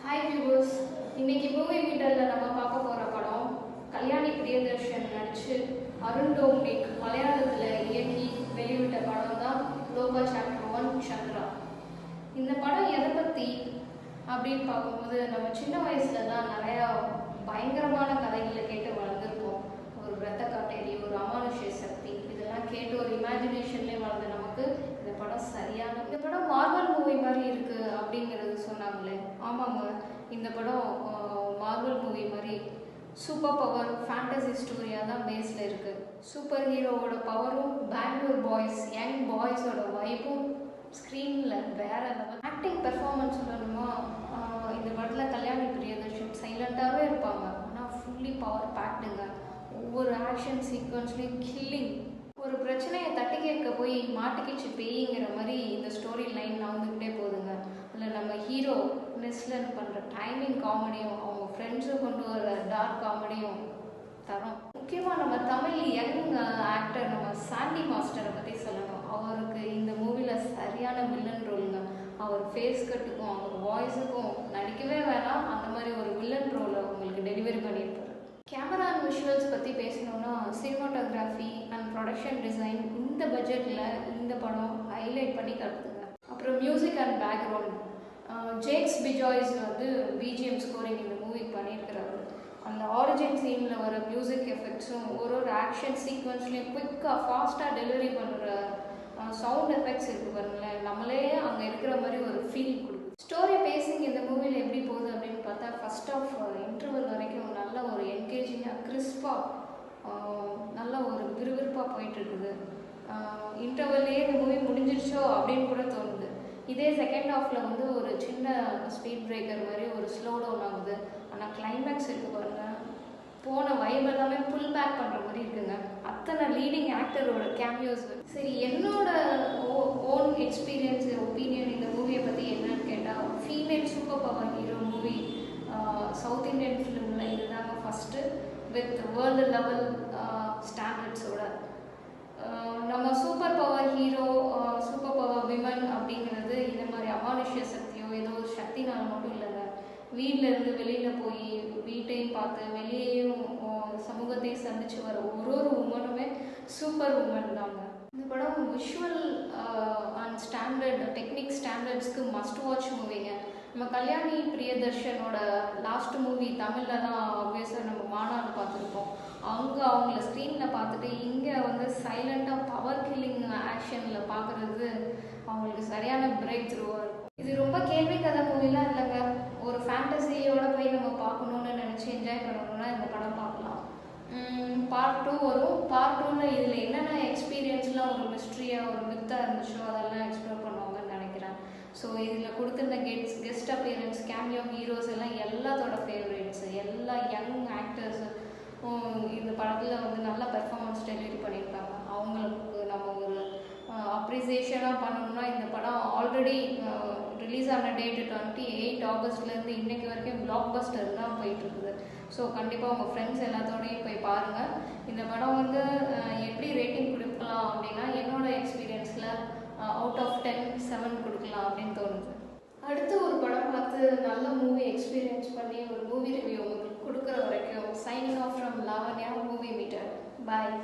Hi viewers, இன்னைக்கு movie மீட்டரில் நம்ம பார்க்க போகிற படம் கல்யாணி பிரியதர்ஷன் நடித்து அருண் டோம்னிக் மலையாளத்தில் இயக்கி வெளியிட்ட படம் தான் லோகா சாப்டர் 1 சந்திரா. இந்த படம் எதை பற்றி அப்படின்னு பார்க்கும்போது நம்ம சின்ன வயசில் தான் நிறையா பயங்கரமான கதைகளை கேட்டு வளர்ந்துருப்போம். ஒரு ரத்த காட்டேரி, ஒரு அமானுஷ்ய சக்தி, இதெல்லாம் கேட்டு ஒரு இமேஜினேஷன்லேயே வளர்ந்த நமக்கு இந்த படம் சரியான இந்த படம் மார்வல் மூவி மாதிரி இருக்குது அப்படிங்கிறது சொன்னாங்களே. ஆமாங்க, இந்த படம் மார்வல் மூவி மாதிரி சூப்பர் பவர் ஃபேண்டசி ஸ்டோரியாக தான் பேஸில் இருக்குது. சூப்பர் ஹீரோவோட பவரும் பெங்களூர் பாய்ஸ் யங் பாய்ஸோட வைப்பும் ஸ்க்ரீனில் வேற லெவல். ஆக்டிங் பெர்ஃபார்மன்ஸ் சொல்லணுமா, இந்த படத்தில் கல்யாணி பிரியதர்ஷன் சைலண்ட்டாகவே இருப்பாங்க, ஆனால் ஃபுல்லி பவர் பேக்டுங்க. ஒவ்வொரு ஆக்ஷன் சீக்வன்ஸ்லேயும் கில்லிங். ஒரு பிரச்சனையை தட்டி கேட்க போய் மாட்டிக்கிச்சு பேய்ங்கிற மாதிரி இந்த ஸ்டோரி லைன் நவுந்துக்கிட்டே போகுதுங்க. அதில் நம்ம ஹீரோ நெஸ்லன் பண்ணுற டைமிங் காமெடியும் அவங்க ஃப்ரெண்ட்ஸும் கொண்டு வர டார்க் காமெடியும் தரோம். முக்கியமாக நம்ம தமிழ் யங் ஆக்டர் நம்ம சாண்டி மாஸ்டரை பற்றி சொல்லணும். அவருக்கு இந்த மூவியில் சரியான வில்லன் ரோலுங்க. அவர் ஃபேஸ் கட்டுக்கும் அவர் வாய்ஸுக்கும் நடிக்கவே வேணாம், அந்த மாதிரி ஒரு வில்லன் ரோலை உங்களுக்கு டெலிவரி பண்ணியிருப்பார். கேமரா அண்ட் விஷுவல்ஸ் பற்றி பேசணுன்னா சினிமாட்டோகிராஃபி அண்ட் ப்ரொடக்ஷன் டிசைன் இந்த பட்ஜெட்டில் இந்த படம் ஹைலைட் பண்ணி காட்டுதுங்க. அப்புறம் மியூசிக் அண்ட் பேக்ரவுண்ட், ஜேக்ஸ் பிஜாய்ஸ் வந்து பிஜிஎம் ஸ்கோரிங் இந்த மூவிக்கு பண்ணியிருக்கிறாரு. அந்த ஆரிஜின் சீனில் வர மியூசிக் எஃபெக்ட்ஸும் ஒரு ஆக்ஷன் சீக்வன்ஸ்லேயும் குயிக்காக ஃபாஸ்ட்டாக டெலிவரி பண்ணுற சவுண்ட் எஃபெக்ட்ஸ் இருக்குது பாருங்களேன், நம்மளே அங்கே இருக்கிற மாதிரி ஒரு ஃபீல் கொடுக்கும். ஸ்டோரி பேசிங் இந்த மூவியில் எப்படி போகுது அப்படின்னு பார்த்தா ஃபர்ஸ்ட் ஆஃப் இன்டர்வல் வரைக்கும் நல்ல ஒரு என்கேஜிங்காக கிறிஸ்பாக நல்ல ஒரு விறுவிறுப்பாக போயிட்டுருக்குது. இன்டர்வல்லையே இந்த மூவி முடிஞ்சிருச்சோ அப்படின்னு கூட தோணுது. இதே செகண்ட் ஹாஃபில் வந்து ஒரு சின்ன ஸ்பீட் பிரேக்கர் மாதிரி ஒரு ஸ்லோ டவுன் ஆகுது. ஆனால் கிளைமேக்ஸ் இருக்குது பாருங்க, போன வைப் எல்லாமே புல் பேக் பண்ணுற மாதிரி இருக்குங்க. அத்தனை லீடிங் ஆக்டரோட கேமியோஸ். சரி, என்னோட ஓன் எக்ஸ்பீரியன்ஸ் ஒப்பீனியன் இந்த மூவியை பற்றி என்னன்னு கேட்டால், female super power hero movie south Indian ஃபிலிமில் இதுதாங்க ஃபஸ்ட்டு வித் வேர்ல்டு லெவல் ஸ்டாண்டர்ட்ஸோட. நம்ம super power hero super power women அப்படிங்கிறது இந்த மாதிரி அமானுஷ்ய சக்தியோ ஏதோ ஒரு சக்தினால் மட்டும் இல்லைங்க. வீட்டில் இருந்து வெளியில் போய் வீட்டையும் பார்த்து வெளியேயும் சமூகத்தையும் சந்தித்து வர ஒரு உமனுமே சூப்பர் உமன் தாங்க. இந்த படம் விஷுவல் அண்ட் ஸ்டாண்டர்ட் டெக்னிக் ஸ்டாண்டர்ட்ஸ்க்கு மஸ்ட் வாட்ச் மூவிங்க. நம்ம கல்யாணி பிரியதர்ஷனோட லாஸ்ட் மூவி தமிழ்லலாம் ஆப்வியஸாக நம்ம மாநாடு பார்த்துருப்போம். அங்கே அவங்கள ஸ்க்ரீனில் பார்த்துட்டு இங்கே வந்து சைலண்ட்டாக பவர் கில்லிங் ஆக்ஷனில் பார்க்குறது அவங்களுக்கு சரியான பிரேக் த்ரூவாக இருக்கும். இது ரொம்ப கேள்வி கதை மூவிலாம் இல்லைங்க. ஒரு ஃபேண்டசியோடு போய் நம்ம பார்க்கணுன்னு நினச்சி என்ஜாய் பண்ணணுன்னா இந்த படம் பார்க்கலாம். பார்ட் 2 வரும். பார்ட் 2ல் இதில் என்னென்ன எக்ஸ்பீரியன்ஸ்லாம் ஒரு மிஸ்ட்ரியாக ஒரு மித்தாக இருந்துச்சோ அதெல்லாம் எக்ஸ்ப்ளோர் பண்ணுவாங்கன்னு நினைக்கிறேன். ஸோ இதில் கொடுத்துருந்த கெஸ்ட் அப்பியரன்ஸ் கேமியோ ஹீரோஸ் எல்லாம் எல்லாத்தோட ஃபேவரேட்ஸு, எல்லா யங் ஆக்டர்ஸு இந்த படத்தில் வந்து நல்ல பெர்ஃபார்மன்ஸ் டெலிவரி பண்ணியிருக்காங்க. அவங்களுக்கு நம்ம ஒரு அப்ரிசியேஷனாக பண்ணணும்னா இந்த படம் ஆல்ரெடி ரிலீஸ் ஆன டேட்டு 28 ஆகஸ்ட்லேருந்து இன்றைக்கி வரைக்கும் பிளாக் பஸ்டர் தான் போயிட்டுருக்குது. ஸோ கண்டிப்பாக உங்கள் ஃப்ரெண்ட்ஸ் எல்லாத்தோடையும் போய் பாருங்கள். இந்த படம் வந்து எப்படி ரேட்டிங் கொடுக்கலாம் அப்படின்னா, என்னோட எக்ஸ்பீரியன்ஸில் அவுட் ஆஃப் 10 7 கொடுக்கலாம் அப்படின்னு தோணுது. அடுத்து ஒரு படம் பார்த்து நல்ல மூவி எக்ஸ்பீரியன்ஸ் பண்ணி ஒரு மூவி ரிவ்யூ உங்களுக்கு கொடுக்குற வரைக்கும் signing off from Lavanya movie metre. Bye.